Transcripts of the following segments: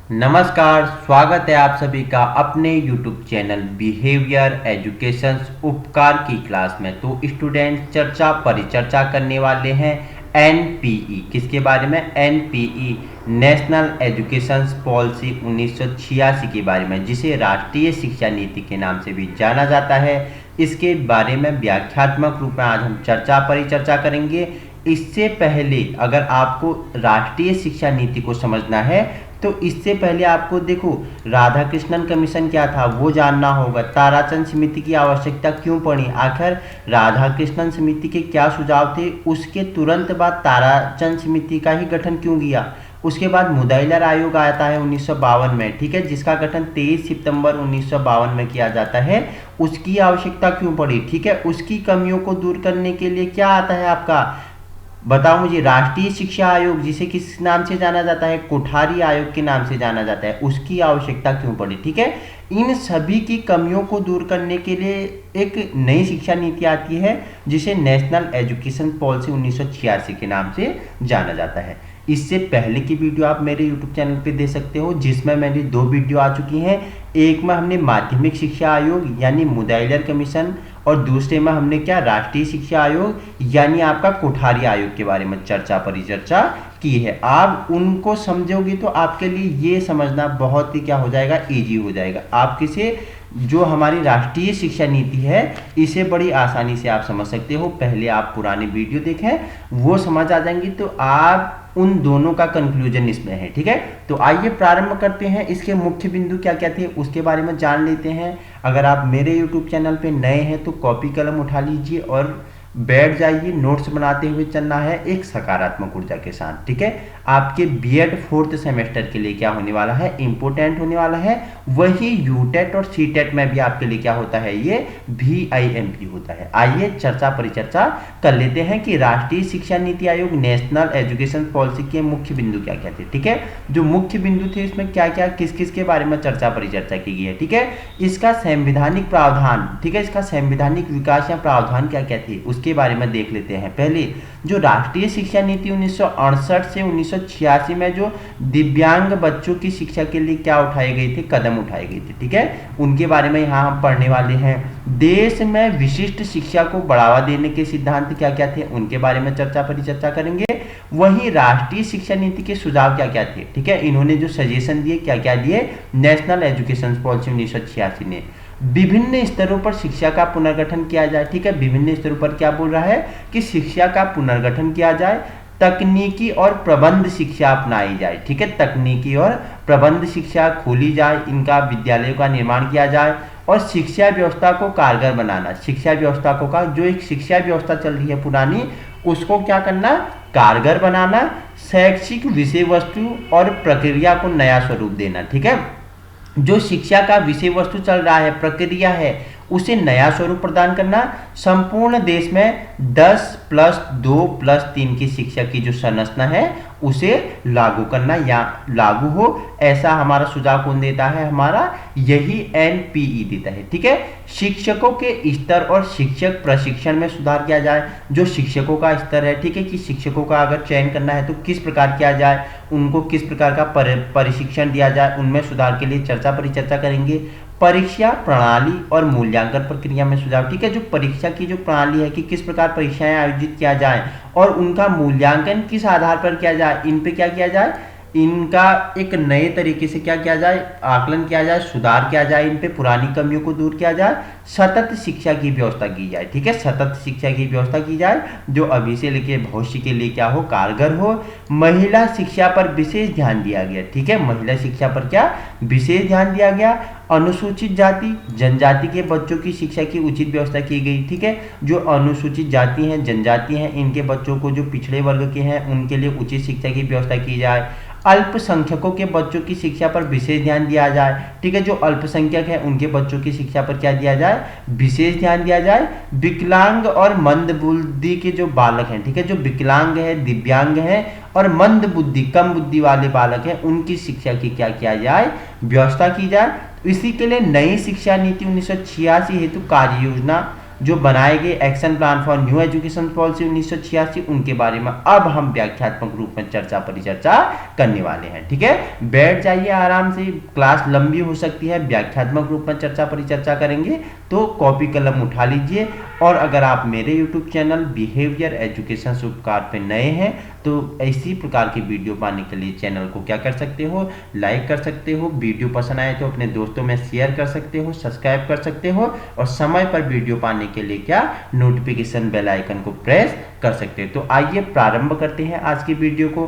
नमस्कार, स्वागत है आप सभी का अपने YouTube चैनल बिहेवियर एजुकेशन उपकार की क्लास में। तो स्टूडेंट चर्चा परिचर्चा करने वाले हैं एनपीई किसके बारे में। एनपीई नेशनल एजुकेशन पॉलिसी 1986 के बारे में, जिसे राष्ट्रीय शिक्षा नीति के नाम से भी जाना जाता है। इसके बारे में व्याख्यात्मक रूप में आज हम चर्चा परिचर्चा करेंगे। इससे पहले अगर आपको राष्ट्रीय शिक्षा नीति को समझना है तो इससे पहले आपको देखो राधाकृष्णन कमीशन क्या था वो जानना होगा। ताराचंद समिति की आवश्यकता क्यों पड़ी, आखिर राधाकृष्णन समिति के क्या सुझाव थे, उसके तुरंत बाद ताराचंद समिति का ही गठन क्यों किया। उसके बाद मुदैलर आयोग आता है 1952 में, ठीक है, जिसका गठन 23 सितंबर 1952 में किया जाता है। उसकी आवश्यकता क्यों पड़ी, ठीक है, उसकी कमियों को दूर करने के लिए क्या आता है आपका, बताओ मुझे। राष्ट्रीय शिक्षा आयोग, जिसे किस नाम से जाना जाता है, कोठारी आयोग के नाम से जाना जाता है, उसकी आवश्यकता क्यों पड़ी, ठीक है। इन सभी की कमियों को दूर करने के लिए एक नई शिक्षा नीति आती है जिसे नेशनल एजुकेशन पॉलिसी 1986 के नाम से जाना जाता है। इससे पहले की वीडियो आप मेरे YouTube चैनल पे दे सकते हो, जिसमें मेरी 2 वीडियो आ चुकी हैं। एक में हमने माध्यमिक शिक्षा आयोग यानी मुदैलर कमीशन, और दूसरे में हमने क्या राष्ट्रीय शिक्षा आयोग यानी आपका कोठारी आयोग के बारे में चर्चा परिचर्चा की है। आप उनको समझोगे तो आपके लिए ये समझना बहुत ही क्या हो जाएगा, इजी हो जाएगा। आप किसे जो हमारी राष्ट्रीय शिक्षा नीति है इसे बड़ी आसानी से आप समझ सकते हो। पहले आप पुराने वीडियो देखें, वो समझ आ जाएंगी, तो आप उन दोनों का कंक्लूजन इसमें है, ठीक है। तो आइए प्रारंभ करते हैं। इसके मुख्य बिंदु क्या क्या थे उसके बारे में जान लेते हैं। अगर आप मेरे YouTube चैनल पे नए हैं तो कॉपी कलम उठा लीजिए और बैठ जाइए, नोट्स बनाते हुए चलना है एक सकारात्मक ऊर्जा के साथ, ठीक है। आपके बीएड 4th सेमेस्टर के लिए क्या होने वाला है, इंपोर्टेंट होने वाला है। वही यूटेट और सीटेट में भी आपके लिए क्या होता है, ये VIMP होता है। आइए चर्चा परिचर्चा कर लेते हैं कि राष्ट्रीय शिक्षा NITI Aayog national education policy के मुख्य बिंदु क्या क्या थे, ठीक है। जो मुख्य बिंदु थे इसमें क्या क्या किस किस के बारे में चर्चा परिचर्चा की गई है, ठीक है। इसका संवैधानिक प्रावधान, ठीक है, इसका संवैधानिक विकास या प्रावधान क्या क्या थे उसके बारे में देख लेते हैं। पहले जो राष्ट्रीय शिक्षा नीति 1968 से 1986 में जो दिव्यांग बच्चों की शिक्षा के लिए क्या उठाए गए थे, कदम उठाए गए थे, ठीक है, उनके बारे में यहाँ हम पढ़ने वाले हैं। देश में विशिष्ट शिक्षा को बढ़ावा देने के सिद्धांत क्या क्या थे उनके बारे में चर्चा परिचर्चा करेंगे। वहीं राष्ट्रीय शिक्षा नीति के सुझाव क्या क्या थे, ठीक है, इन्होंने जो सजेशन दिए क्या क्या दिए नेशनल एजुकेशन पॉलिसी 1986 ने। विभिन्न स्तरों पर शिक्षा का पुनर्गठन किया जाए, ठीक है, विभिन्न स्तरों पर क्या बोल रहा है कि शिक्षा का पुनर्गठन किया जाए। तकनीकी और प्रबंध शिक्षा अपनाई जाए, ठीक है, तकनीकी और प्रबंध शिक्षा खोली जाए, इनका विद्यालयों का निर्माण किया जाए। और शिक्षा व्यवस्था को कारगर बनाना, शिक्षा व्यवस्था को का जो एक शिक्षा व्यवस्था चल रही है पुरानी उसको क्या करना, कारगर बनाना। शैक्षिक विषय वस्तु और प्रक्रिया को नया स्वरूप देना, ठीक है, जो शिक्षा का विषय वस्तु चल रहा है, प्रक्रिया है, उसे नया स्वरूप प्रदान करना। संपूर्ण देश में 10+2+3 की शिक्षा की जो संरचना है उसे लागू करना या लागू हो, ऐसा हमारा सुझाव कौन देता है, हमारा यही एनपीई देता है, ठीक है। शिक्षकों के स्तर और शिक्षक प्रशिक्षण में सुधार किया जाए। जो शिक्षकों का स्तर है, ठीक है, कि शिक्षकों का अगर चयन करना है तो किस प्रकार किया जाए, उनको किस प्रकार का प्रशिक्षण दिया जाए, उनमें सुधार के लिए चर्चा परिचर्चा करेंगे। परीक्षा प्रणाली और मूल्यांकन प्रक्रिया में सुधार, ठीक है, जो परीक्षा की जो प्रणाली है कि किस प्रकार परीक्षाएं आयोजित किया जाए और उनका मूल्यांकन किस आधार पर किया जाए, इन पे क्या किया जाए, इनका एक नए तरीके से क्या किया जाए, आकलन किया जाए, सुधार किया जाए, इन पे पुरानी कमियों को दूर किया जाए। सतत शिक्षा की व्यवस्था की जाए, ठीक है, सतत शिक्षा की व्यवस्था की जाए जो अभी से लेके भविष्य के लिए क्या हो, कारगर हो। महिला शिक्षा पर विशेष ध्यान दिया गया, ठीक है, महिला शिक्षा पर क्या विशेष ध्यान दिया गया। अनुसूचित जाति जनजाति के बच्चों की शिक्षा की उचित व्यवस्था की गई, ठीक है, जो अनुसूचित जाति हैं जनजाति हैं इनके बच्चों को, जो पिछड़े वर्ग के हैं उनके लिए उचित शिक्षा की व्यवस्था की जाए। अल्पसंख्यकों के बच्चों की शिक्षा पर विशेष ध्यान दिया जाए, ठीक है, जो अल्पसंख्यक है उनके बच्चों की शिक्षा पर क्या दिया जाए, विशेष ध्यान दिया जाए। विकलांग और मंद बुद्धि के जो बालक हैं, ठीक है, जो विकलांग है, दिव्यांग हैं और मंद बुद्धि कम बुद्धि वाले बालक हैं उनकी शिक्षा की क्या किया जाए, व्यवस्था की जाए। इसी के लिए नई शिक्षा नीति 1986 हेतु कार्य योजना जो बनाए गए action plan for new education policy 1986, उनके बारे में अब हम व्याख्यात्मक रूप में चर्चा परिचर्चा करने वाले हैं। ठीक है, बैठ जाइए आराम से, क्लास लंबी हो सकती है, व्याख्यात्मक रूप में चर्चा परिचर्चा करेंगे तो कॉपी कलम उठा लीजिए। और अगर आप मेरे यूट्यूब चैनल बिहेवियर एजुकेशन उपकार पे नए हैं तो इसी प्रकार की वीडियो पाने के लिए चैनल को क्या कर सकते हो, लाइक कर सकते हो, वीडियो पसंद आए तो अपने दोस्तों में शेयर कर सकते हो, सब्सक्राइब कर सकते हो, और समय पर वीडियो पाने के लिए क्या नोटिफिकेशन बेल आइकन को प्रेस कर सकते हो। तो आइए प्रारंभ करते हैं आज की वीडियो को।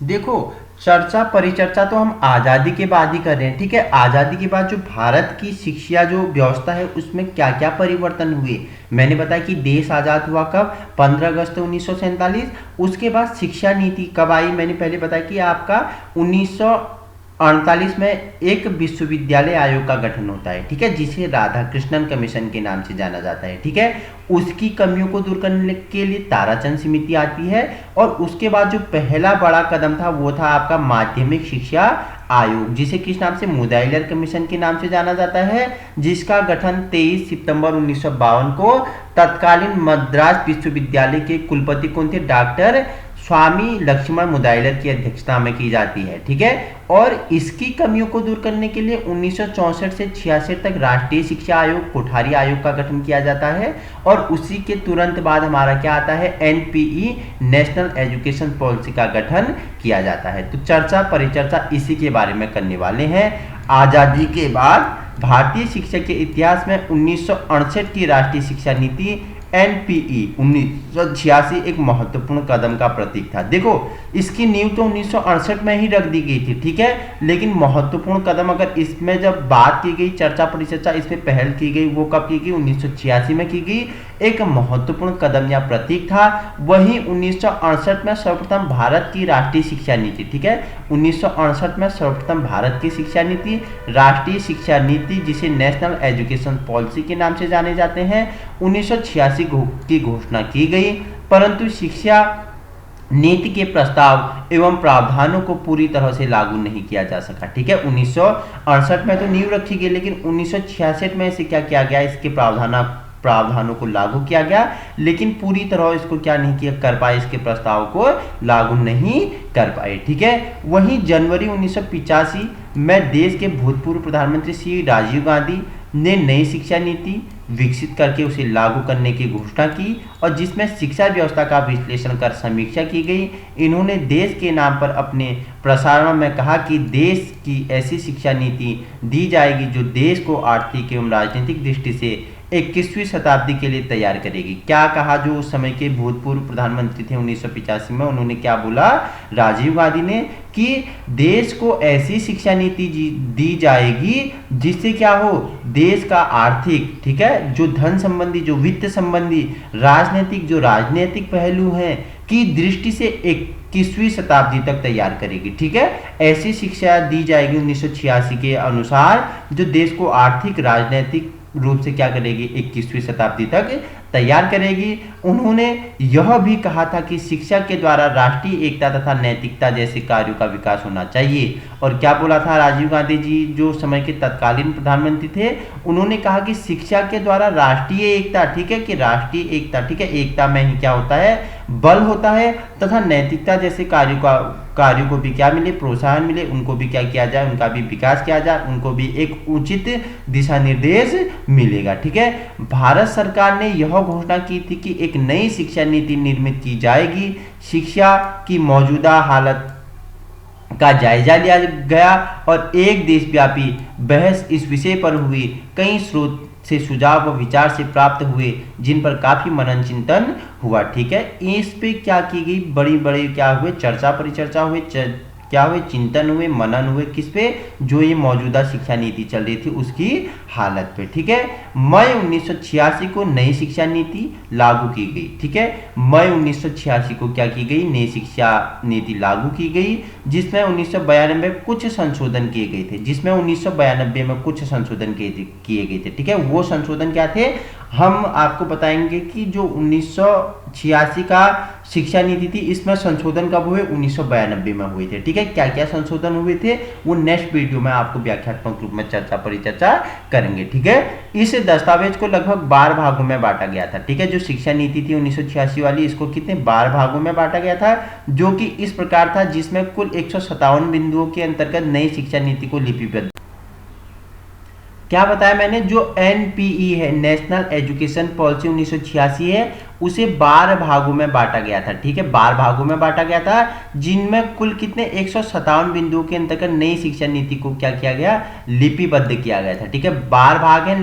देखो, चर्चा परिचर्चा तो हम आज़ादी के बाद ही कर रहे हैं। ठीक है, आज़ादी के बाद जो भारत की शिक्षा जो व्यवस्था है उसमें क्या क्या परिवर्तन हुए, मैंने बताया कि देश आज़ाद हुआ कब, 15 अगस्त 1947। उसके बाद शिक्षा नीति कब आई, मैंने पहले बताया कि आपका 1948 में एक विश्वविद्यालय आयोग का गठन होता है। ठीक है, जिसे राधाकृष्णन कमीशन के नाम से जाना जाता है। ठीक है, उसकी कमियों को दूर करने के लिए ताराचंद समिति आती है। और उसके बाद जो पहला बड़ा कदम था वो था आपका माध्यमिक शिक्षा आयोग, जिसे किस नाम से, मुदाइलर कमीशन के नाम से जाना जाता है, जिसका गठन 23 सितंबर 1952 को तत्कालीन मद्रास विश्वविद्यालय के कुलपति कौन थे, डॉक्टर स्वामी लक्ष्मण मुदाइलर की अध्यक्षता में की जाती है। ठीक है, और इसकी कमियों को दूर करने के लिए 1964 से 66 तक राष्ट्रीय शिक्षा आयोग, कोठारी आयोग का गठन किया जाता है। और उसी के तुरंत बाद हमारा क्या आता है, एनपीई, नेशनल एजुकेशन पॉलिसी का गठन किया जाता है। तो चर्चा परिचर्चा इसी के बारे में करने वाले हैं। आजादी के बाद भारतीय शिक्षा के इतिहास में 1968 की राष्ट्रीय शिक्षा नीति एनपीई 1986 एक महत्वपूर्ण कदम का प्रतीक था। देखो, इसकी नींव तो 1968 में ही रख दी गई थी। ठीक है, लेकिन महत्वपूर्ण कदम अगर इसमें जब बात की गई, चर्चा परिचर्चा इस पे पहल की गई, वो कब की गई, 1986 में की गई। एक महत्वपूर्ण कदम या प्रतीक था। वही 1968 में सर्वप्रथम भारत की राष्ट्रीय शिक्षा नीति, ठीक है, 1968 में सर्वप्रथम भारत की शिक्षा नीति, राष्ट्रीय शिक्षा नीति, जिसे नेशनल एजुकेशन पॉलिसी के नाम से जाने जाते हैं, 1986 की घोषणा की गई। परंतु शिक्षा नीति के प्रस्ताव एवं प्रावधानों को पूरी तरह से लागू नहीं किया जा सका। ठीक है, 1968 में तो नींव रखी गई, लेकिन 1966 में इसे क्या किया गया, इसके प्रावधानों को लागू किया गया, लेकिन पूरी तरह इसको क्या नहीं किया कर पाए, इसके प्रस्ताव को लागू नहीं कर पाए। ठीक है, वहीं जनवरी 1985 में देश के भूतपूर्व प्रधानमंत्री श्री राजीव गांधी ने नई शिक्षा नीति विकसित करके उसे लागू करने की घोषणा की, और जिसमें शिक्षा व्यवस्था का विश्लेषण कर समीक्षा की गई। इन्होंने देश के नाम पर अपने प्रसारण में कहा कि देश की ऐसी शिक्षा नीति दी जाएगी जो देश को आर्थिक एवं राजनीतिक दृष्टि से 21वीं शताब्दी के लिए तैयार करेगी। क्या कहा जो उस समय के भूतपूर्व प्रधानमंत्री थे 1985 में, उन्होंने क्या बोला, राजीव गांधी ने, कि देश को ऐसी शिक्षा नीति दी जाएगी जिससे क्या हो, देश का आर्थिक, ठीक है, जो धन संबंधी, जो वित्त संबंधी, राजनीतिक, जो राजनीतिक पहलू हैं की दृष्टि से 21वीं शताब्दी तक तैयार करेगी। ठीक है, ऐसी शिक्षा दी जाएगी 1986 के अनुसार जो देश को आर्थिक, राजनीतिक रूप से क्या करेगी, 21वीं शताब्दी तक तैयार करेगी। उन्होंने यह भी कहा था कि शिक्षा के द्वारा राष्ट्रीय एकता तथा नैतिकता जैसे कार्यों का विकास होना चाहिए। और क्या बोला था राजीव गांधी जी, जो समय के तत्कालीन प्रधानमंत्री थे, उन्होंने कहा कि शिक्षा के द्वारा राष्ट्रीय एकता, ठीक है, कि राष्ट्रीय एकता, ठीक है, एकता में ही क्या होता है, बल होता है, तथा नैतिकता जैसे कार्यों को भी क्या मिले, प्रोत्साहन मिले, उनको भी क्या किया जाए, उनका भी विकास किया जाए, उनको भी एक उचित दिशा निर्देश मिलेगा। ठीक है, भारत सरकार ने यह घोषणा की थी कि एक नई शिक्षा नीति निर्मित की जाएगी। शिक्षा की मौजूदा हालत का जायजा लिया गया और एक देशव्यापी बहस इस विषय पर हुई। कई स्रोत से सुझाव व विचार से प्राप्त हुए, जिन पर काफी मनन चिंतन हुआ। ठीक है, इस पे क्या की गई, बड़ी बड़ी क्या हुए, चर्चा परिचर्चा हुए, क्या हुए, चिंतन हुए, मनन हुए, किस पे, जो ये मौजूदा शिक्षा नीति चल रही थी उसकी हालत पे। ठीक है, मई 1986 को नई शिक्षा नीति लागू की गई। ठीक है, मई 1986 को क्या की गई, नई शिक्षा नीति लागू की गई, जिसमें 1992 में कुछ संशोधन किए गए थे, जिसमें 1992 में कुछ संशोधन किए गए थे। ठीक है, वो संशोधन क्या थे, हम आपको बताएंगे कि जो 1986 का शिक्षा नीति थी, इसमें संशोधन कब हुए, 1992 में हुए थे। ठीक है, क्या क्या संशोधन हुए थे वो नेक्स्ट वीडियो में आपको व्याख्यात्मक रूप में चर्चा परिचर्चा करेंगे। ठीक है, इस दस्तावेज को लगभग 12 भागों में बांटा गया था। ठीक है, जो शिक्षा नीति थी 1986 वाली, इसको कितने 12 भागों में बांटा गया था, जो कि इस प्रकार था, जिसमें कुल 157 बिंदुओं के अंतर्गत नई शिक्षा नीति को लिपिबद्ध। क्या बताया मैंने, जो एनपीई है, नेशनल एजुकेशन पॉलिसी 1986 है, उसे 12 भागों में बांटा गया था। ठीक है, 12 भागों में बांटा गया था, जिनमें कुल कितने 157 बिंदुओं के अंतर्गत नई शिक्षा नीति को क्या किया गया, लिपिबद्ध किया गया था। ठीक है, 12 भाग हैं,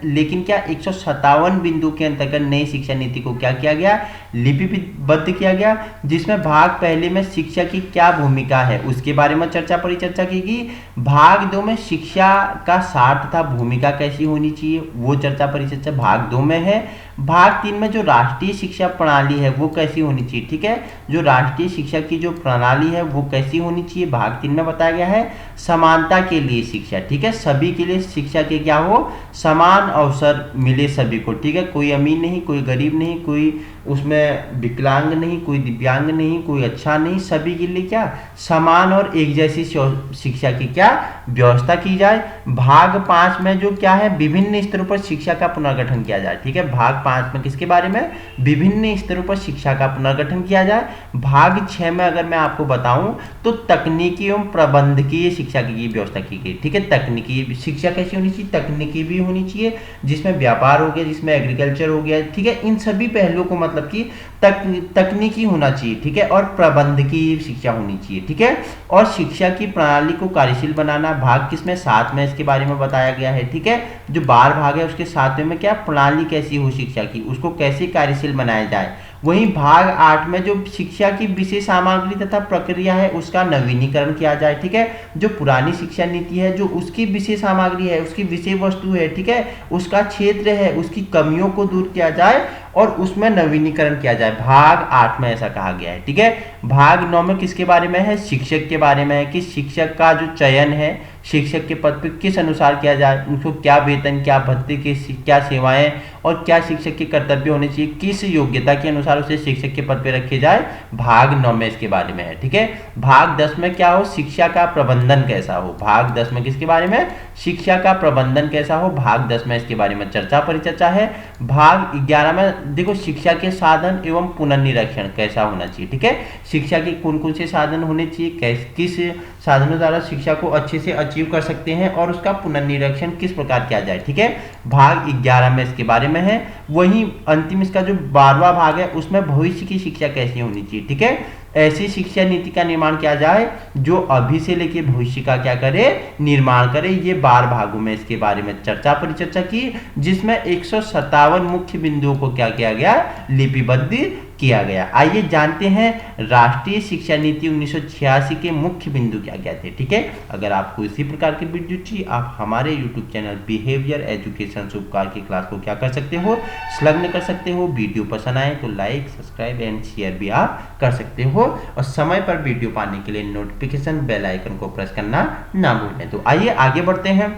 लेकिन क्या 157 बिंदु के अंतर्गत नई शिक्षा नीति को क्या किया गया, लिपिबद्ध किया गया। जिसमें भाग पहले में शिक्षा की क्या भूमिका है उसके बारे में चर्चा परिचर्चा की गई। भाग 2 में शिक्षा का सार तथा भूमिका कैसी होनी चाहिए वो चर्चा परिचर्चा भाग 2 में है। भाग 3 में जो राष्ट्रीय शिक्षा प्रणाली है वो कैसी होनी चाहिए। ठीक है, जो राष्ट्रीय शिक्षा की जो प्रणाली है वो कैसी होनी चाहिए, भाग 3 में बताया गया है। समानता के लिए शिक्षा, ठीक है, सभी के लिए शिक्षा के क्या हो, समान अवसर मिले सभी को। ठीक है, कोई अमीर नहीं, कोई गरीब नहीं, कोई उसमें विकलांग नहीं, कोई दिव्यांग नहीं, कोई अच्छा नहीं, सभी के लिए क्या, समान और एक जैसी शिक्षा की क्या व्यवस्था की जाए। भाग 5 में जो क्या है, विभिन्न स्तरों पर शिक्षा का पुनर्गठन किया जाए। ठीक है, भाग 5 में किसके बारे में, विभिन्न स्तरों पर शिक्षा का पुनर्गठन किया जाए। भाग 6 में अगर मैं आपको बताऊं तो तकनीकी एवं प्रबंधकीय शिक्षा की व्यवस्था की गई। ठीक है, तकनीकी शिक्षा कैसी होनी चाहिए, तकनीकी भी होनी चाहिए, जिसमें व्यापार हो गया, जिसमें एग्रीकल्चर हो गया। ठीक है, इन सभी पहलुओं को मतलब कि तकनीकी होना चाहिए। ठीक है, और प्रबंधकीय शिक्षा होनी चाहिए। ठीक है, और शिक्षा की प्रणाली को कार्यशील बनाना, भाग किसमें, 7 में इसके बारे में बताया गया है। ठीक है, जो 12 भाग है उसके 7वें में क्या, प्रणाली कैसी हो शिक्षा की, उसको कैसे कार्यशील बनाया जाए। वहीं भाग 8 में जो शिक्षा की विषय सामग्री तथा प्रक्रिया है उसका नवीनीकरण किया जाए। ठीक है, जो पुरानी शिक्षा नीति है, जो उसकी विषय सामग्री है, उसकी विषय वस्तु है, ठीक है, उसका क्षेत्र है, उसकी कमियों को दूर किया जाए और उसमें नवीनीकरण किया जाए। भाग 8 में ऐसा कहा गया है। ठीक है, भाग 9 में किसके बारे में है, शिक्षक के बारे में है, कि शिक्षक का जो चयन है शिक्षक के पद पर किस अनुसार किया जाए, उनको क्या वेतन, क्या भत्ते, क्या सेवाएं और क्या शिक्षक के कर्तव्य होने चाहिए, किस योग्यता के अनुसार उसे शिक्षक के पद पर रखे जाए। भाग 9 में इसके बारे में है। ठीक है, भाग 10 में क्या हो, शिक्षा का प्रबंधन कैसा हो। भाग 10 में किसके बारे में, शिक्षा का प्रबंधन कैसा हो, भाग 10 में इसके बारे में चर्चा परिचर्चा है। भाग 11 में देखो, शिक्षा के साधन एवं पुनर्निरीक्षण कैसा होना चाहिए। ठीक है, शिक्षा के कौन कौन से साधन होने चाहिए, किस साधनों द्वारा शिक्षा को अच्छे से अचीव कर सकते हैं और उसका पुनर्निरीक्षण किस प्रकार किया जाए। ठीक है, भाग 11 में इसके बारे में है। वहीं अंतिम इसका जो 12वां भाग है उसमें भविष्य की शिक्षा कैसी होनी चाहिए। ठीक है, ऐसी शिक्षा नीति का निर्माण किया जाए जो अभी से लेकर भविष्य का क्या करे, निर्माण करे। ये 12 भागों में इसके बारे में चर्चा परिचर्चा की, जिसमें 157 मुख्य बिंदुओं को क्या किया गया, लिपिबद्ध किया गया। आइए जानते हैं राष्ट्रीय शिक्षा नीति 1986 के मुख्य बिंदु क्या क्या थे। ठीक है, अगर आपको इसी प्रकार की वीडियो चाहिए, आप हमारे यूट्यूब चैनल बिहेवियर एजुकेशन उपकार की क्लास को क्या कर सकते हो, संलग्न कर सकते हो। वीडियो पसंद आए तो लाइक, सब्सक्राइब एंड शेयर भी आप कर सकते हो, और समय पर वीडियो पाने के लिए नोटिफिकेशन बेल आइकन को प्रेस करना ना भूलें। तो आइए आगे बढ़ते हैं।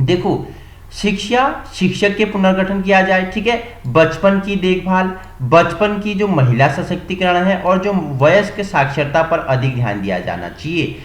देखो, शिक्षा, शिक्षक के पुनर्गठन किया जाए। ठीक है, बचपन की देखभाल, बचपन की जो महिला सशक्तिकरण है और जो वयस्क साक्षरता पर अधिक ध्यान दिया जाना चाहिए।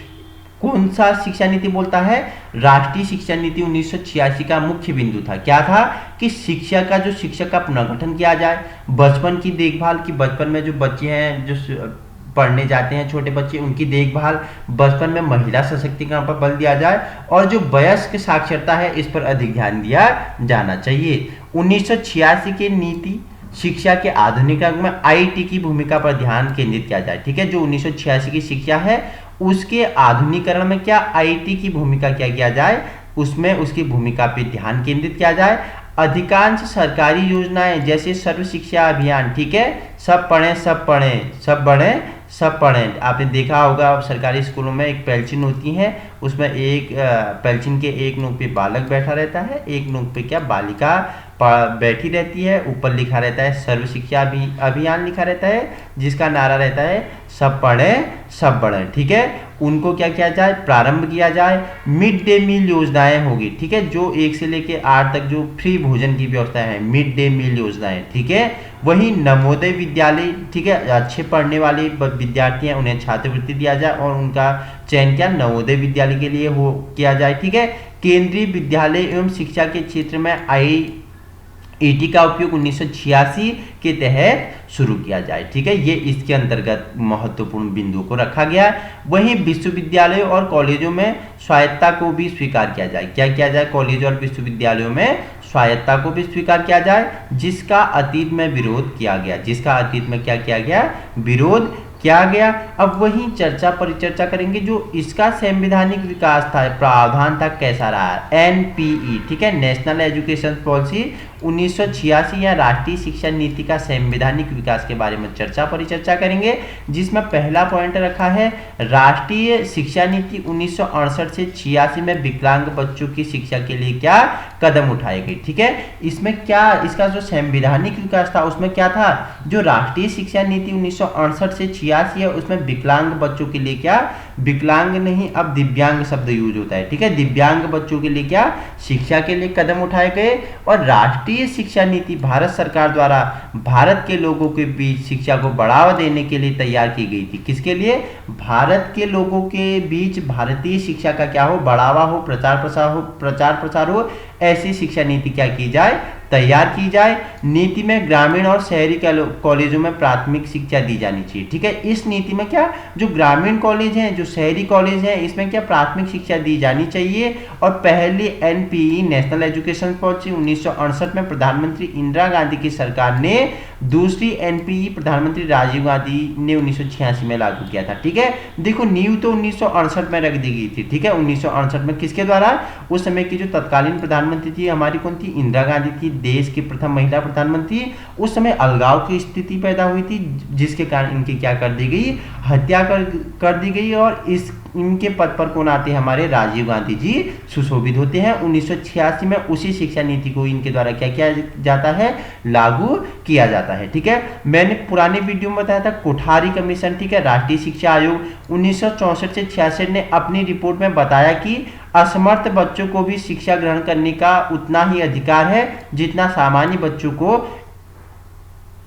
कौन सा शिक्षा नीति बोलता है, राष्ट्रीय शिक्षा नीति 1986 का मुख्य बिंदु था, क्या था, कि शिक्षा का जो शिक्षक का पुनर्गठन किया जाए, बचपन की देखभाल, की बचपन में जो बच्चे हैं जो पढ़ने जाते हैं, छोटे बच्चे, उनकी देखभाल, बचपन में महिला सशक्तिकरण पर बल दिया जाए, और जो वयस्क साक्षरता है इस पर अधिक ध्यान दिया जाना चाहिए। 1986 की नीति शिक्षा के आधुनिकीकरण में आईटी की भूमिका पर ध्यान केंद्रित किया जाए। ठीक है, जो 1986 की शिक्षा है उसके आधुनिकीकरण में क्या आईटी की भूमिका क्या किया जाए, उसमें उसकी भूमिका पर ध्यान केंद्रित किया जाए। अधिकांश सरकारी योजनाएं जैसे सर्व शिक्षा अभियान, ठीक है, सब पढ़ें सब पढ़ें, सब बढ़ें सब पढ़ें, आपने देखा होगा सरकारी स्कूलों में एक पेंसिल होती है, उसमें एक पेंसिल के एक नोक पे बालक बैठा रहता है, एक नोक पे क्या बालिका बैठी रहती है, ऊपर लिखा रहता है सर्व शिक्षा अभियान लिखा रहता है, जिसका नारा रहता है सब पढ़ें सब बढ़ें, ठीक है। उनको क्या किया जाए, प्रारंभ किया जाए। मिड डे मील योजनाएं होगी, ठीक है, जो 1 से लेके 8 तक जो फ्री भोजन की व्यवस्था है, मिड डे मील योजनाएं, ठीक है। वही नवोदय विद्यालय, ठीक है, अच्छे पढ़ने वाले विद्यार्थी हैं उन्हें छात्रवृत्ति दिया जाए और उनका चयन क्या नवोदय विद्यालय के लिए हो किया जाए, ठीक है। केंद्रीय विद्यालय एवं शिक्षा के क्षेत्र में IET का उपयोग 1986 के तहत शुरू किया जाए, ठीक है। ये इसके अंतर्गत महत्वपूर्ण बिंदु को रखा गया है। वहीं विश्वविद्यालयों और कॉलेजों में स्वायत्तता को भी स्वीकार किया जाए। क्या किया जाए, कॉलेज और विश्वविद्यालयों में स्वायत्तता को भी स्वीकार किया जाए, जिसका अतीत में विरोध किया गया, जिसका अतीत में क्या किया गया, विरोध किया गया। अब वही चर्चा परिचर्चा करेंगे जो इसका संवैधानिक विकास था, प्रावधान था, कैसा रहा, NPE, ठीक है, नेशनल एजुकेशन पॉलिसी 1986 या राष्ट्रीय शिक्षा नीति का संवैधानिक विकास के बारे में चर्चा परिचर्चा करेंगे, जिसमें पहला पॉइंट रखा है राष्ट्रीय शिक्षा नीति 1968 से 86 में विकलांग बच्चों की शिक्षा के लिए क्या कदम उठाए गए, ठीक है। इसमें क्या इसका जो संवैधानिक विकास था उसमें क्या था, जो राष्ट्रीय शिक्षा नीति 1968 से 86 है उसमें विकलांग बच्चों के लिए क्या, विकलांग नहीं अब दिव्यांग शब्द यूज होता है, ठीक है, दिव्यांग बच्चों के लिए क्या शिक्षा के लिए कदम उठाए गए। और राष्ट्रीय शिक्षा नीति भारत सरकार द्वारा भारत के लोगों के बीच शिक्षा को बढ़ावा देने के लिए तैयार की गई थी। किसके लिए, भारत के लोगों के बीच भारतीय शिक्षा का क्या हो, बढ़ावा हो, प्रचार प्रसार हो, ऐसी शिक्षा नीति क्या की जाए, तैयार की जाए। नीति में ग्रामीण और शहरी कॉलेजों में प्राथमिक शिक्षा दी जानी चाहिए, ठीक है। इस नीति में क्या, जो ग्रामीण कॉलेज हैं, जो शहरी कॉलेज हैं, इसमें क्या प्राथमिक शिक्षा दी जानी चाहिए। और पहली NPE नेशनल एजुकेशन पॉलिसी 1968 में प्रधानमंत्री इंदिरा गांधी की सरकार ने, दूसरी NPE प्रधानमंत्री राजीव गांधी ने 1986 में लागू किया था, ठीक है। देखो नींव तो 1968 में रख दी गई थी, ठीक है, 1968 में किसके द्वारा, उस समय की जो तत्कालीन प्रधानमंत्री थी हमारी कौन थी, इंदिरा गांधी थी, देश की प्रथम महिला प्रधानमंत्री। उस समय अलगाव की स्थिति पैदा हुई थी, जिसके कारण इनकी क्या कर दी गई, हत्या कर दी गई। और इनके पद पर कौन आते हैं, हमारे राजीव गांधी जी सुशोभित होते हैं। 1986 में उसी शिक्षा नीति को इनके द्वारा क्या किया जाता है, लागू किया जाता है, ठीक है। मैंने पुराने वीडियो में बताया था कोठारी कमीशन, ठीक है, राष्ट्रीय शिक्षा आयोग 1964 से 66 ने अपनी रिपोर्ट में बताया कि असमर्थ बच्चों को भी शिक्षा ग्रहण करने का उतना ही अधिकार है जितना सामान्य बच्चों को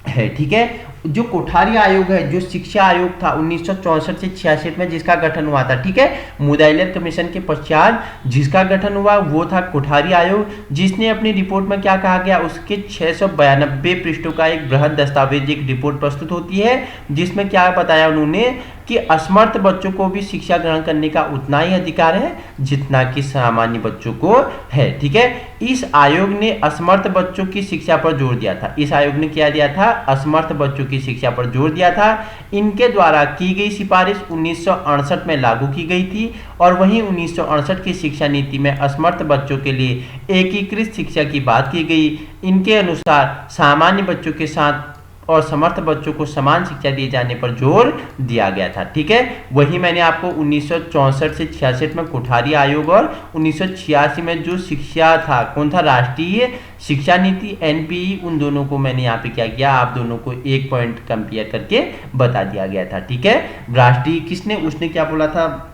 है, ठीक है। जो कोठारी आयोग है, जो शिक्षा आयोग था 1964 से 66 में जिसका गठन हुआ था, ठीक है, मुदाइलर कमीशन के पश्चात जिसका गठन हुआ वो था कोठारी आयोग, जिसने अपनी रिपोर्ट में क्या कहा गया, उसके 692 पृष्ठों का एक बृहद दस्तावेज, एक रिपोर्ट प्रस्तुत होती है, जिसमें क्या बताया उन्होंने कि असमर्थ बच्चों को भी शिक्षा ग्रहण करने का उतना ही अधिकार है जितना कि सामान्य बच्चों को है, ठीक है। इस आयोग ने असमर्थ बच्चों की शिक्षा पर जोर दिया था। इस आयोग ने क्या दिया था, असमर्थ बच्चों की शिक्षा पर जोर दिया था। इनके द्वारा की गई सिफारिश 1968 में लागू की गई थी और वहीं 1968 की शिक्षा नीति में असमर्थ बच्चों के लिए एकीकृत शिक्षा की बात की गई। इनके अनुसार सामान्य बच्चों के साथ और समर्थ बच्चों को समान शिक्षा दिए जाने पर जोर दिया गया था, ठीक है। वही मैंने आपको 1964 से 66 में कोठारी आयोग और 1986 में जो शिक्षा था, कौन था, राष्ट्रीय शिक्षा नीति NPE, उन दोनों को मैंने यहाँ पे क्या किया, आप दोनों को एक पॉइंट कंपेयर करके बता दिया गया था, ठीक है। राष्ट्रीय किसने, उसने क्या बोला था,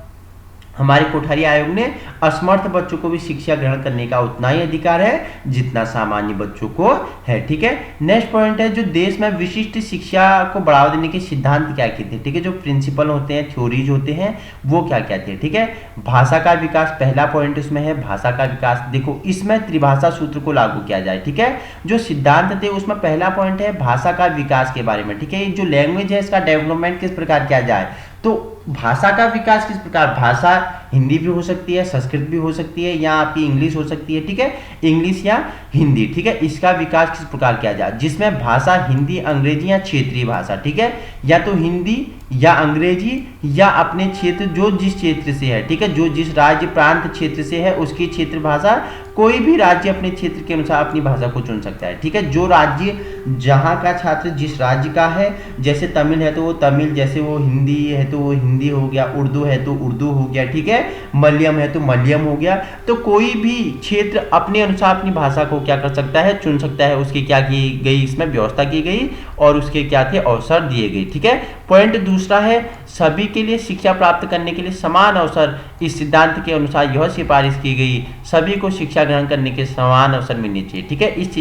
हमारे कोठारी आयोग ने असमर्थ बच्चों को भी शिक्षा ग्रहण करने का उतना ही अधिकार है जितना सामान्य बच्चों को है, ठीक है। नेक्स्ट पॉइंट है, जो देश में विशिष्ट शिक्षा को बढ़ावा देने के सिद्धांत क्या क्या थे, ठीक है, जो प्रिंसिपल होते हैं, थ्योरीज होते हैं, वो क्या क्या थे, ठीक है। भाषा का विकास पहला पॉइंट इसमें है, भाषा का विकास। देखो इसमें त्रिभाषा सूत्र को लागू किया जाए, ठीक है। जो सिद्धांत थे उसमें पहला पॉइंट है भाषा का विकास के बारे में, ठीक है। जो लैंग्वेज है इसका डेवलपमेंट किस प्रकार किया जाए, तो भाषा का विकास किस प्रकार, भाषा हिंदी भी हो सकती है, संस्कृत भी हो सकती है, या आपकी इंग्लिश हो सकती है, ठीक है, इंग्लिश या हिंदी, ठीक है। इसका विकास किस प्रकार किया जाए, जिसमें भाषा हिंदी, अंग्रेजी या क्षेत्रीय भाषा, ठीक है, या तो हिंदी या अंग्रेजी या अपने क्षेत्र, जो जिस क्षेत्र से है, ठीक है, जो जिस राज्य प्रांत क्षेत्र से है उसकी क्षेत्र भाषा, कोई भी राज्य अपने क्षेत्र के अनुसार अपनी भाषा को चुन सकता है, ठीक है। जो राज्य जहाँ का छात्र जिस राज्य का है, जैसे तमिल है तो वो तमिल, जैसे वो हिंदी है तो वो हिंदी हिंदी हो गया, उर्दू है तो उर्दू हो गया, ठीक है, मलयालम है तो मलयालम हो गया। तो कोई भी क्षेत्र अपने अनुसार अपनी भाषा को क्या कर सकता है, चुन सकता है। उसकी क्या की गई, इसमें व्यवस्था की गई और उसके क्या थे, अवसर दिए गए, ठीक है। पॉइंट दूसरा है, सभी के लिए शिक्षा प्राप्त करने के लिए समान अवसर। इस सिद्धांत के अनुसार यह सिफारिश की गई, सभी को शिक्षा ग्रहण करने के समान अवसर मिलने चाहिए, ठीक है। इस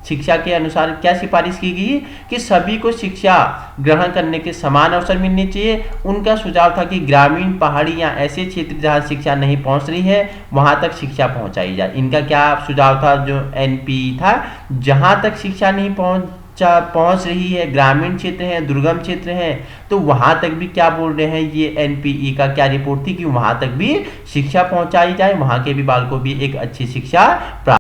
शिक्षा के अनुसार क्या सिफारिश की गई कि सभी को शिक्षा ग्रहण करने के समान अवसर मिलने चाहिए। उनका सुझाव था कि ग्रामीण, पहाड़ी या ऐसे क्षेत्र जहां शिक्षा नहीं पहुंच रही है वहां तक शिक्षा पहुंचाई जाए। इनका क्या सुझाव था, जो एनपी था, जहां तक शिक्षा नहीं पहुंच रही है, ग्रामीण क्षेत्र है, दुर्गम क्षेत्र है, तो वहां तक भी क्या बोल रहे हैं, ये एनपीई का क्या रिपोर्ट थी कि वहां तक भी शिक्षा पहुंचाई जाए, वहां के भी बालकों को भी एक अच्छी शिक्षा प्राप्त।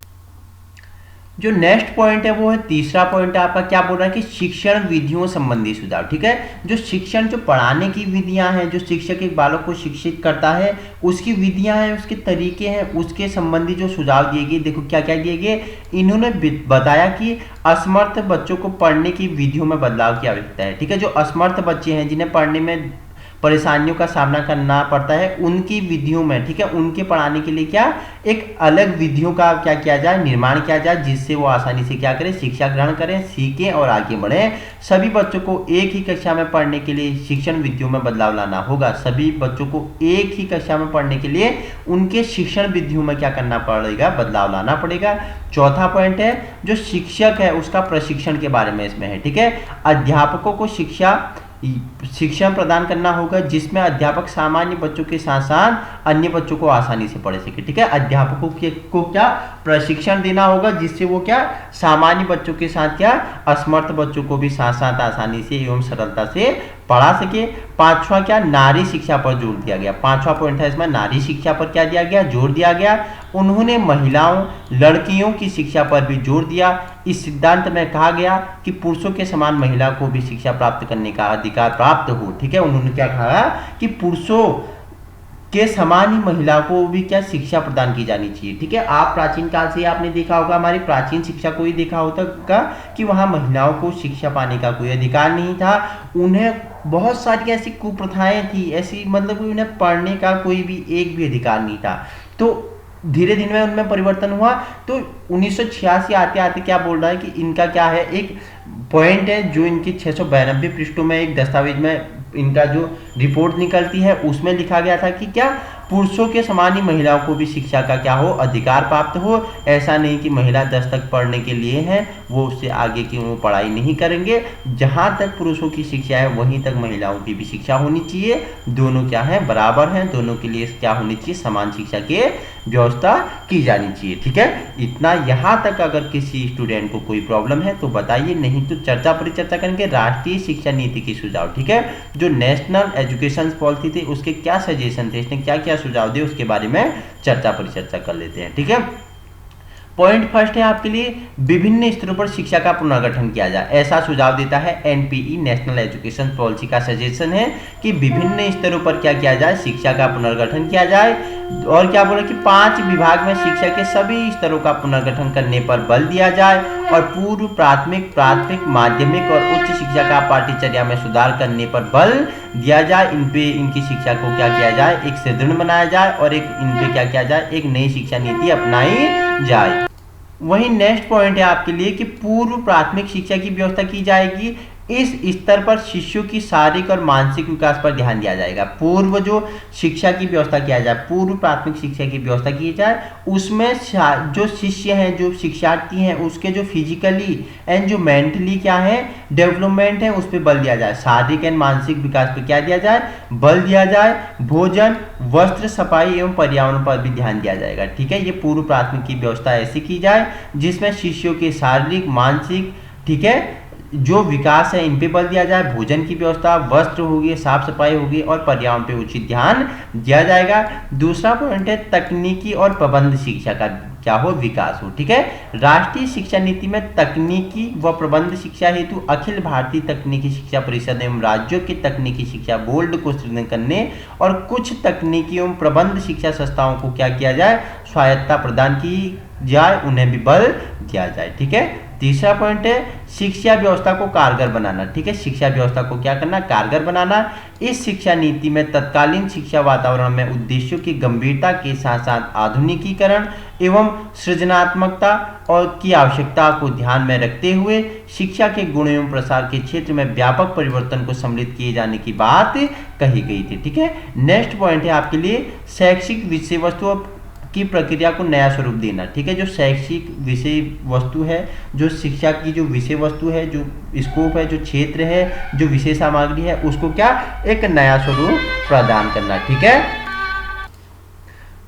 जो नेक्स्ट पॉइंट है वो है तीसरा पॉइंट है आपका, क्या बोल रहा है कि शिक्षण विधियों संबंधी सुझाव, ठीक है। जो शिक्षण, जो पढ़ाने की विधियां हैं, जो शिक्षक एक बालक को शिक्षित करता है, उसकी विधियां हैं, उसके तरीके हैं, उसके संबंधी जो सुझाव दिए गए, देखो क्या क्या दिए गए। इन्होंने बताया कि असमर्थ बच्चों को पढ़ने की विधियों में बदलाव की आवश्यकता है, ठीक है। जो असमर्थ बच्चे हैं, जिन्हें पढ़ने में परेशानियों का सामना करना पड़ता है, उनकी विधियों में, ठीक है, उनके पढ़ाने के लिए क्या एक अलग विधियों का क्या किया जाए, निर्माण किया जाए, जिससे वो आसानी से क्या करें, शिक्षा ग्रहण करें, सीखें और आगे बढ़ें। सभी बच्चों को एक ही कक्षा में पढ़ने के लिए शिक्षण विधियों में बदलाव लाना होगा। सभी बच्चों को एक ही कक्षा में पढ़ने के लिए उनके शिक्षण विधियों में क्या करना पड़ेगा, बदलाव लाना पड़ेगा। चौथा पॉइंट है, जो शिक्षक है उसका प्रशिक्षण के बारे में इसमें है, ठीक है। अध्यापकों को शिक्षा प्रदान करना होगा, जिसमें अध्यापक सामान्य बच्चों के साथ साथ अन्य बच्चों को आसानी से पढ़ सके, ठीक है। अध्यापकों को क्या प्रशिक्षण देना होगा, जिससे वो क्या सामान्य बच्चों के साथ क्या असमर्थ बच्चों को भी साथ साथ आसानी से एवं सरलता से पढ़ा सके। पांचवा क्या, नारी शिक्षा पर जोर दिया गया। पांचवा पॉइंट है इसमें, नारी शिक्षा पर क्या दिया गया, जोर दिया गया। उन्होंने महिलाओं, लड़कियों की शिक्षा पर भी जोर दिया। इस सिद्धांत में कहा गया कि पुरुषों के समान महिला को भी शिक्षा प्राप्त करने का अधिकार प्राप्त हो, ठीक है। उन्होंने क्या कहा कि पुरुषों के समान ही महिला को भी क्या शिक्षा प्रदान की जानी चाहिए, ठीक है। आप प्राचीन काल से आपने देखा होगा, हमारी प्राचीन शिक्षा को ही देखा होगा कि वहां महिलाओं को शिक्षा पाने का कोई अधिकार नहीं था। उन्हें बहुत सारी ऐसी कुप्रथाएं थी, ऐसी मतलब उन्हें पढ़ने का कोई भी एक भी अधिकार नहीं था। तो धीरे धीरे उनमें परिवर्तन हुआ। तो 1986 आते आते क्या बोल रहा है कि इनका क्या है, एक पॉइंट है जो इनकी 692 पृष्ठों में एक दस्तावेज में इनका जो रिपोर्ट निकलती है, उसमें लिखा गया था कि क्या पुरुषों के समान ही महिलाओं को भी शिक्षा का क्या हो, अधिकार प्राप्त हो। ऐसा नहीं कि महिला 10 तक पढ़ने के लिए है, वो उससे आगे की वो पढ़ाई नहीं करेंगे। जहाँ तक पुरुषों की शिक्षा है वहीं तक महिलाओं की भी शिक्षा होनी चाहिए। दोनों क्या है, बराबर हैं, दोनों के लिए क्या होनी चाहिए, समान शिक्षा की व्यवस्था की जानी चाहिए, ठीक है। इतना यहाँ तक अगर किसी स्टूडेंट को कोई प्रॉब्लम है तो बताइए, नहीं तो चर्चा परिचर्चा करेंगे राष्ट्रीय शिक्षा नीति की सुझाव, ठीक है। जो नेशनल एजुकेशन पॉलिसी थी उसके क्या सजेशन थे, इसने क्या क्या सुझाव दिए, उसके बारे में चर्चा परिचर्चा कर लेते हैं, ठीक है। पॉइंट फर्स्ट है आपके लिए, विभिन्न स्तरों पर शिक्षा का पुनर्गठन किया जाए, ऐसा सुझाव देता है एनपीई, नेशनल एजुकेशन पॉलिसी का सजेशन है कि विभिन्न स्तरों पर क्या किया जाए, शिक्षा का पुनर्गठन किया जाए। और क्या बोले कि 5 विभाग में शिक्षा के सभी स्तरों का पुनर्गठन करने पर बल दिया जाए और पूर्व प्राथमिक माध्यमिक और उच्च शिक्षा का पाठ्यचर्या में सुधार करने पर बल दिया जाए। इनकी शिक्षा को क्या किया जाए, एक सुदृढ़ बनाया जाए और एक इन पे क्या किया जाए, एक नई शिक्षा नीति अपनाई जाए। वहीं नेक्स्ट पॉइंट है आपके लिए कि पूर्व प्राथमिक शिक्षा की व्यवस्था की जाएगी। इस स्तर पर शिशु की शारीरिक और मानसिक विकास पर ध्यान दिया जाएगा। पूर्व जो शिक्षा की व्यवस्था किया जाए, पूर्व प्राथमिक शिक्षा की व्यवस्था की जाए, उसमें जो शिष्य हैं, जो शिक्षार्थी हैं, उसके जो फिजिकली एंड जो मेंटली क्या है डेवलपमेंट है, उस पर बल दिया जाए। शारीरिक एंड मानसिक विकास पर क्या दिया जाए, बल दिया जाए। भोजन, वस्त्र, सफाई एवं पर्यावरण पर भी ध्यान दिया जाएगा, ठीक है। ये पूर्व प्राथमिक की व्यवस्था ऐसी की जाए जिसमें शिष्यों के शारीरिक, मानसिक, ठीक है, जो विकास है इन पे बल दिया जाए। भोजन की व्यवस्था, वस्त्र होगी, साफ सफाई होगी और पर्यावरण पे उचित ध्यान दिया जाएगा। दूसरा पॉइंट है तकनीकी और प्रबंध शिक्षा का क्या हो, विकास हो, ठीक है। राष्ट्रीय शिक्षा नीति में तकनीकी व प्रबंध शिक्षा हेतु अखिल भारतीय तकनीकी शिक्षा परिषद एवं राज्यों के तकनीकी शिक्षा बोर्ड को सृजन करने और कुछ तकनीकी एवं प्रबंध शिक्षा संस्थाओं को क्या किया जाए, स्वायत्ता प्रदान की जाए, उन्हें भी बल दिया जाए, ठीक है। तीसरा पॉइंट है शिक्षा व्यवस्था को कारगर बनाना। ठीक है, शिक्षा व्यवस्था को क्या करना, कारगर बनाना। इस शिक्षा नीति में तत्कालीन शिक्षा वातावरण में उद्देश्यों की गंभीरता के साथ साथ आधुनिकीकरण एवं सृजनात्मकता और की आवश्यकता को ध्यान में रखते हुए शिक्षा के गुण एवं प्रसार के क्षेत्र में व्यापक परिवर्तन को सम्मिलित किए जाने की बात कही गई थी। ठीक है, नेक्स्ट पॉइंट है आपके लिए शैक्षिक विषय वस्तु की प्रक्रिया को नया स्वरूप देना। ठीक है, जो शैक्षिक विषय वस्तु है, जो शिक्षा की जो विषय वस्तु है, जो स्कोप है, जो क्षेत्र है, जो विषय सामग्री है, उसको क्या एक नया स्वरूप प्रदान करना। ठीक है,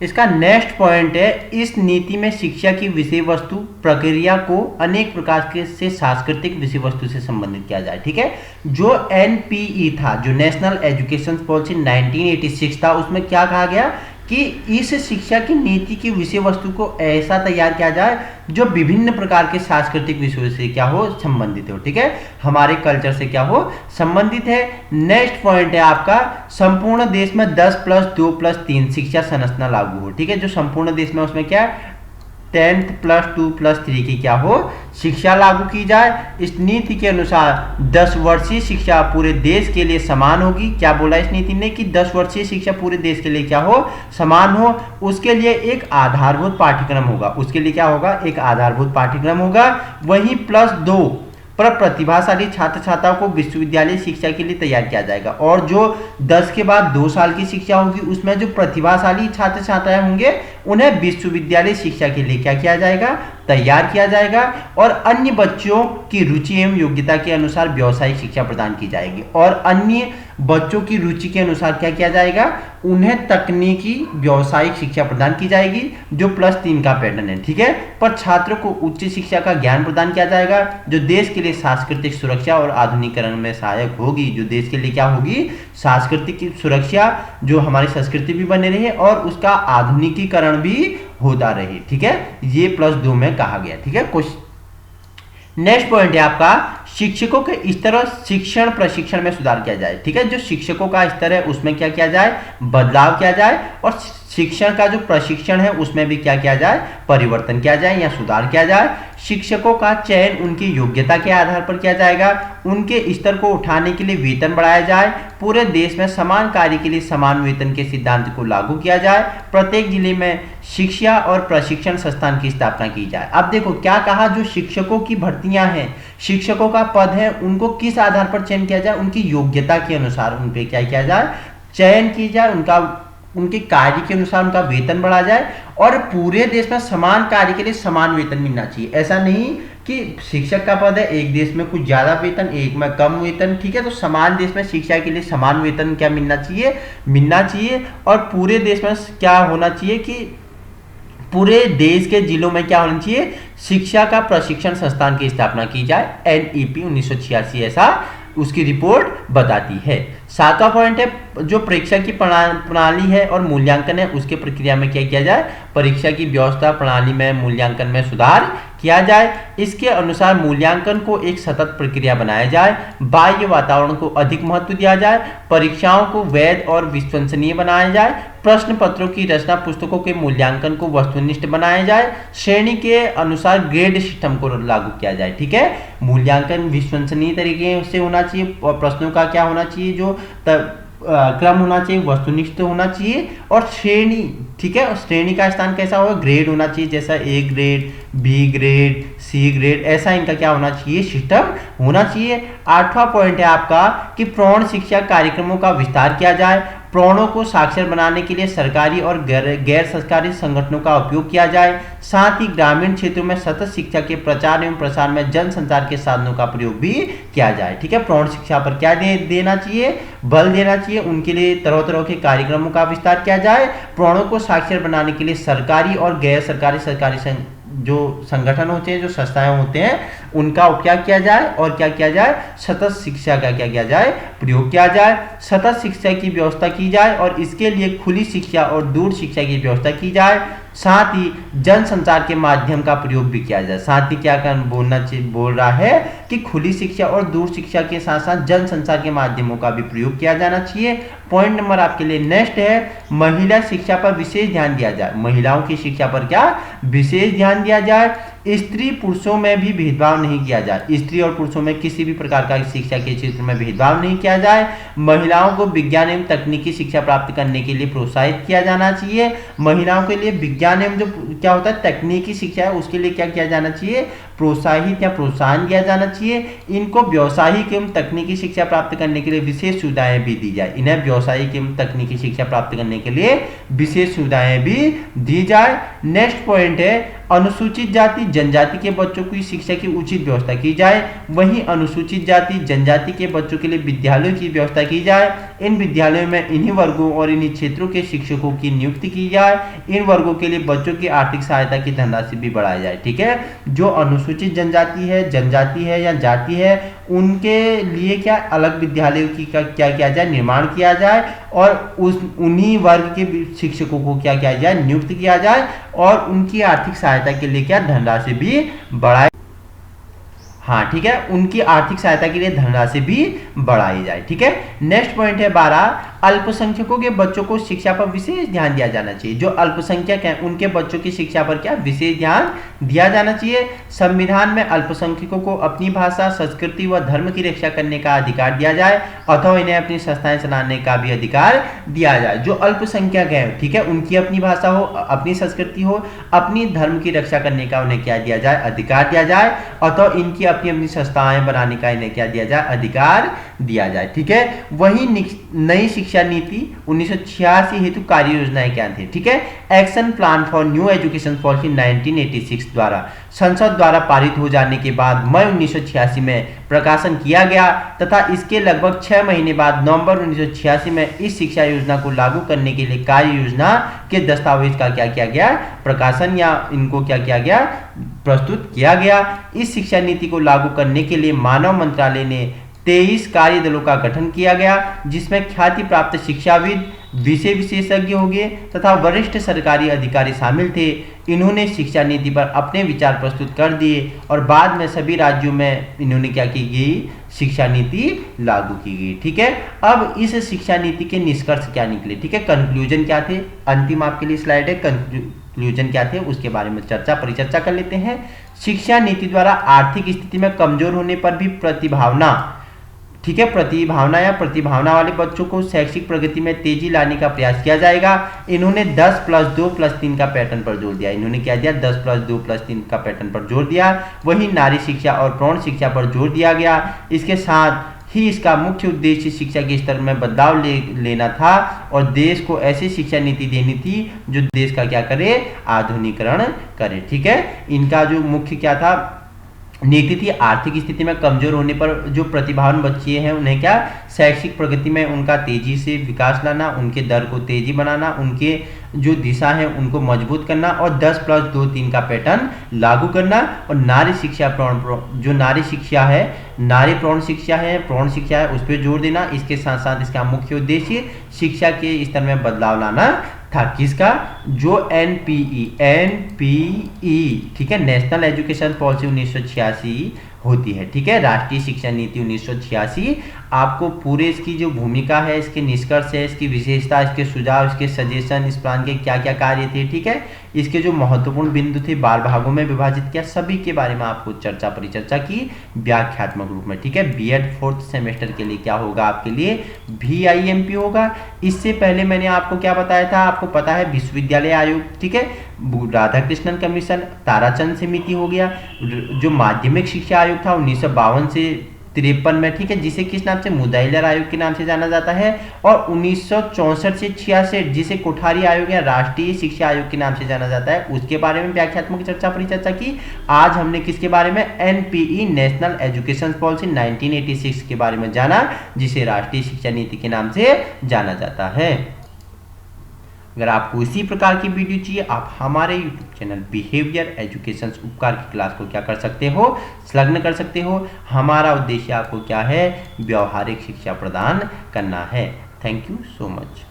इसका नेक्स्ट पॉइंट है इस नीति में शिक्षा की विषय वस्तु प्रक्रिया को अनेक प्रकार के से सांस्कृतिक विषय वस्तु से संबंधित किया जाए। ठीक है, जो एनपीई था, जो नेशनल एजुकेशन पॉलिसी 1986 था, उसमें क्या कहा गया कि इस शिक्षा की नीति की विषय वस्तु को ऐसा तैयार किया जाए जो विभिन्न प्रकार के सांस्कृतिक विषयों से क्या हो, संबंधित हो। ठीक है, हमारे कल्चर से क्या हो, संबंधित है। नेक्स्ट पॉइंट है आपका संपूर्ण देश में 10+2+3 शिक्षा संरचना लागू हो। ठीक है, जो संपूर्ण देश में उसमें क्या 10+2+3 की क्या हो, शिक्षा लागू की जाए। इस नीति के अनुसार 10 वर्षीय शिक्षा पूरे देश के लिए समान होगी। क्या बोला इस नीति ने कि 10 वर्षीय शिक्षा पूरे देश के लिए क्या हो, समान हो। उसके लिए एक आधारभूत पाठ्यक्रम होगा, उसके लिए क्या होगा, एक आधारभूत पाठ्यक्रम होगा। वहीं +2 पर प्रतिभाशाली छात्र छात्राओं को विश्वविद्यालय शिक्षा के लिए तैयार किया जाएगा। और जो 10 के बाद 2 साल की शिक्षा होगी, उसमें जो प्रतिभाशाली छात्र छात्राएं होंगे उन्हें विश्वविद्यालय शिक्षा के लिए क्या किया जाएगा, तैयार किया जाएगा। और अन्य बच्चों की रुचि एवं योग्यता के अनुसार व्यावसायिक शिक्षा प्रदान की जाएगी। और अन्य बच्चों की रुचि के अनुसार क्या किया जाएगा, उन्हें तकनीकी व्यावसायिक शिक्षा प्रदान की जाएगी, जो +3 का पैटर्न है। ठीक है, पर छात्रों को उच्च शिक्षा का ज्ञान प्रदान किया जाएगा, जो देश के लिए सांस्कृतिक सुरक्षा और आधुनिकीकरण में सहायक होगी। जो देश के लिए क्या होगी, सांस्कृतिक सुरक्षा, जो हमारी संस्कृति भी बने रहे और उसका आधुनिकीकरण भी होता रहे। ठीक है, ये +2 में कहा गया। ठीक है, कुछ नेक्स्ट पॉइंट है आपका शिक्षकों के स्तर और शिक्षण प्रशिक्षण में सुधार किया जाए। ठीक है, जो शिक्षकों का स्तर है उसमें क्या किया जाए, बदलाव किया जाए। और शिक्षण का जो प्रशिक्षण है उसमें भी क्या किया जाए, परिवर्तन किया जाए या सुधार किया जाए। शिक्षकों का चयन उनकी योग्यता के आधार पर किया जाएगा। उनके स्तर को उठाने के लिए वेतन बढ़ाया जाए। पूरे देश में समान कार्य के लिए समान वेतन के सिद्धांत को लागू किया जाए। प्रत्येक जिले में शिक्षा और प्रशिक्षण संस्थान की स्थापना की जाए। अब देखो क्या कहा, जो शिक्षकों की भर्तियां हैं, शिक्षकों का पद है, उनको किस आधार पर चयन किया जाए, उनकी योग्यता के अनुसार उन पे क्या किया जाए, चयन की जाए। उनके कार्य के अनुसार उनका वेतन बढ़ा जाए। और पूरे देश में समान कार्य के लिए समान वेतन मिलना चाहिए। ऐसा नहीं कि शिक्षक का पद है, एक देश में कुछ ज्यादा वेतन, एक में कम वेतन। ठीक है, तो समान देश में शिक्षा के लिए समान वेतन क्या मिलना चाहिए। और पूरे देश में क्या होना चाहिए कि पूरे देश के जिलों में क्या होना चाहिए, शिक्षा का प्रशिक्षण संस्थान की स्थापना की जाए। NEP 1986 ऐसा उसकी रिपोर्ट बताती है। 7वां पॉइंट है जो परीक्षा की प्रणाली है और मूल्यांकन है, उसके प्रक्रिया में क्या किया जाए, परीक्षा की व्यवस्था प्रणाली में मूल्यांकन में सुधार किया जाए। इसके अनुसार मूल्यांकन को एक सतत प्रक्रिया बनाया जाए। बाह्य वातावरण को अधिक महत्व दिया जाए। परीक्षाओं को वैध और विश्वसनीय बनाया जाए। प्रश्न पत्रों की रचना, पुस्तकों के मूल्यांकन को वस्तुनिष्ठ बनाया जाए। श्रेणी के अनुसार ग्रेड सिस्टम को लागू किया जाए। ठीक है, मूल्यांकन विश्वसनीय तरीके से होना चाहिए और प्रश्नों का क्या होना चाहिए, जो क्रम होना चाहिए, वस्तुनिष्ठ होना चाहिए। और श्रेणी, ठीक है, श्रेणी का स्थान कैसा होगा, ग्रेड होना चाहिए, जैसा A grade, B grade, C grade, ऐसा इनका क्या होना चाहिए, सिस्टम होना चाहिए। 8वां पॉइंट है आपका कि प्रौढ़ शिक्षा कार्यक्रमों का विस्तार किया जाए। प्रौढ़ों को साक्षर बनाने के लिए सरकारी और गैर सरकारी संगठनों का उपयोग किया जाए। साथ ही ग्रामीण क्षेत्रों में सतत शिक्षा के प्रचार एवं प्रसार में जनसंचार के साधनों का प्रयोग भी किया जाए। ठीक है, प्रौढ़ शिक्षा पर क्या देना चाहिए, बल देना चाहिए। उनके लिए तरह तरह के कार्यक्रमों का विस्तार किया जाए। प्रौढ़ों को साक्षर बनाने के लिए सरकारी और गैर सरकारी जो संगठन होते हैं, जो संस्थाएं होते हैं, उनका उपयोग किया जाए। और क्या किया जाए, सतत शिक्षा का क्या किया जाए, प्रयोग किया जाए। सतत शिक्षा की व्यवस्था की जाए और इसके लिए खुली शिक्षा और दूर शिक्षा की व्यवस्था की जाए। साथ ही जन संचार के माध्यम का प्रयोग भी किया जाए। साथ ही क्या बोल रहा है कि खुली शिक्षा और दूर शिक्षा के साथ साथ जन संचार के माध्यमों का भी प्रयोग किया जाना चाहिए। पॉइंट नंबर आपके लिए नेक्स्ट है महिला शिक्षा पर विशेष ध्यान दिया जाए। महिलाओं की शिक्षा पर क्या विशेष ध्यान दिया जाए। स्त्री पुरुषों में भी भेदभाव नहीं किया जाए, स्त्री और पुरुषों में किसी भी प्रकार का शिक्षा के क्षेत्र में भेदभाव नहीं किया जाए। महिलाओं को विज्ञान एवं तकनीकी शिक्षा प्राप्त करने के लिए प्रोत्साहित किया जाना चाहिए। महिलाओं के लिए विज्ञान एवं जो क्या होता है तकनीकी शिक्षा है उसके लिए क्या किया जाना चाहिए, प्रोत्साहित या प्रोत्साहन किया जाना चाहिए। इनको व्यावसायिक एवं तकनीकी शिक्षा प्राप्त करने के लिए विशेष सुविधाएं भी दी जाए, इन्हें व्यावसायिक एवं तकनीकी शिक्षा प्राप्त करने के लिए विशेष सुविधाएं भी दी जाए। नेक्स्ट पॉइंट है अनुसूचित जाति जनजाति के बच्चों की शिक्षा की उचित व्यवस्था की जाए। वहीं अनुसूचित जाति जनजाति के बच्चों के लिए विद्यालयों की व्यवस्था की जाए। इन विद्यालयों में इन्हीं वर्गों और इन्हीं क्षेत्रों के शिक्षकों की नियुक्ति की जाए। इन वर्गों के लिए बच्चों की आर्थिक सहायता की धनराशि भी बढ़ाई जाए। ठीक है, जो अनुसूचित जनजाति है, जनजाति है या जाति है, उनके लिए क्या अलग विद्यालयों की क्या किया जाए, निर्माण किया जाए और उन्हीं वर्ग के शिक्षकों को क्या किया जाए, नियुक्त किया जाए और उनकी आर्थिक सहायता के लिए क्या धनराशि भी बढ़ाई। हाँ ठीक है, उनकी आर्थिक सहायता के लिए धनराशि भी बढ़ाई जाए। ठीक है, नेक्स्ट पॉइंट है 12 अल्पसंख्यकों के बच्चों को शिक्षा पर विशेष ध्यान दिया जाना चाहिए। जो अल्पसंख्यक हैं उनके बच्चों की शिक्षा पर क्या विशेष ध्यान दिया जाना चाहिए। संविधान में अल्पसंख्यकों को अपनी भाषा, संस्कृति व धर्म की रक्षा करने का अधिकार दिया जाए अथवा इन्हें अपनी संस्थाएं चलाने का भी अधिकार दिया जाए। जो अल्पसंख्यक है ठीक है, उनकी अपनी भाषा हो, अपनी संस्कृति हो, अपनी धर्म की रक्षा करने का उन्हें क्या दिया जाए, अधिकार दिया जाए अथवा इनकी अपनी अपनी संस्थाएं बनाने का इन्हें क्या दिया जाए, अधिकार दिया जाए। ठीक है, वही नई शिक्षा नीति 1986 हेतु कार्य योजनाएं क्या थी। ठीक है, action plan for new education policy 1986 द्वारा संसद द्वारा पारित हो जाने के बाद मई 1986 में प्रकाशन किया गया तथा इसके लगभग 6 महीने बाद नवंबर 1986 में इस शिक्षा योजना को लागू करने के लिए कार्य योजना के दस्तावेज का क्या किया गया, प्रकाशन या इनको क्या किया गया, प्रस्तुत किया गया। इस शिक्षा नीति को लागू करने के लिए मानव मंत्रालय ने 23 कार्य दलों का गठन किया गया जिसमें ख्याति प्राप्त शिक्षाविद, विषय विशेषज्ञ हो गए तथा वरिष्ठ सरकारी अधिकारी शामिल थे। इन्होंने शिक्षा नीति पर अपने विचार प्रस्तुत कर दिए और बाद में सभी राज्यों में इन्होंने क्या की गई, शिक्षा नीति लागू की गई। ठीक है, अब इस शिक्षा नीति के निष्कर्ष क्या निकले। ठीक है, कंक्लूजन क्या थे, अंतिम आपके लिए स्लाइड है, कंक्लूजन क्या थे उसके बारे में परिचर्चा कर लेते हैं। शिक्षा नीति द्वारा आर्थिक स्थिति में कमजोर होने पर भी प्रतिभावना, ठीक है, प्रतिभावना या प्रतिभावना वाले बच्चों को शैक्षिक प्रगति में तेजी लाने का प्रयास किया जाएगा। इन्होंने 10+2+3 का पैटर्न पर जोर दिया। इन्होंने क्या दिया, 10+2+3 का पैटर्न पर जोर दिया। वहीं नारी शिक्षा और प्रौढ़ शिक्षा पर जोर दिया गया। इसके साथ ही इसका मुख्य उद्देश्य शिक्षा के स्तर में बदलाव लेना था और देश को ऐसी शिक्षा नीति देनी थी जो देश का क्या करे, आधुनिकीकरण करे। ठीक है, इनका जो मुख्य क्या था, नीति थी आर्थिक स्थिति में कमजोर होने पर जो प्रतिभावान बच्चे हैं उन्हें क्या, शैक्षिक प्रगति में उनका तेजी से विकास लाना, उनके दर को तेजी बनाना, उनके जो दिशा है उनको मजबूत करना और 10+2+3 का पैटर्न लागू करना। और नारी शिक्षा जो नारी शिक्षा है, नारी प्रौढ़ शिक्षा है उस पर जोर देना। इसके साथ साथ इसका मुख्य उद्देश्य शिक्षा के स्तर में बदलाव लाना था। किसका, जो एनपीई ठीक है, नेशनल एजुकेशन पॉलिसी 1986 होती है। ठीक है, राष्ट्रीय शिक्षा नीति 1986 आपको पूरे इसकी जो भूमिका है, इसके निष्कर्ष है, इसकी विशेषता, इसके सुझाव, इसके सजेशन, इस प्लान के क्या क्या कार्य थे, ठीक है, इसके जो महत्वपूर्ण बिंदु थे 12 भागों में विभाजित किया, सभी के बारे में आपको परिचर्चा की व्याख्यात्मक रूप में। ठीक है, बीएड 4th सेमेस्टर के लिए क्या होगा, आपके लिए VIMP होगा। इससे पहले मैंने आपको क्या बताया था, आपको पता है विश्वविद्यालय आयोग, ठीक है, राधाकृष्णन कमीशन, ताराचंद समिति हो गया, जो माध्यमिक शिक्षा आयोग था 1952 से 53 में, ठीक है, जिसे किस नाम से, मुदाइलर आयोग के नाम से जाना जाता है, और 1964 से 66 जिसे कोठारी आयोग या राष्ट्रीय शिक्षा आयोग के नाम से जाना जाता है, उसके बारे में व्याख्यात्मक परिचर्चा की। आज हमने किसके बारे में, NPE नेशनल एजुकेशन पॉलिसी 1986 के बारे में जाना, जिसे राष्ट्रीय शिक्षा नीति के नाम से जाना जाता है। अगर आपको इसी प्रकार की वीडियो चाहिए, आप हमारे YouTube चैनल बिहेवियर एजुकेशन उपकार की क्लास को क्या कर सकते हो, संलग्न कर सकते हो। हमारा उद्देश्य आपको क्या है, व्यवहारिक शिक्षा प्रदान करना है। Thank you so much.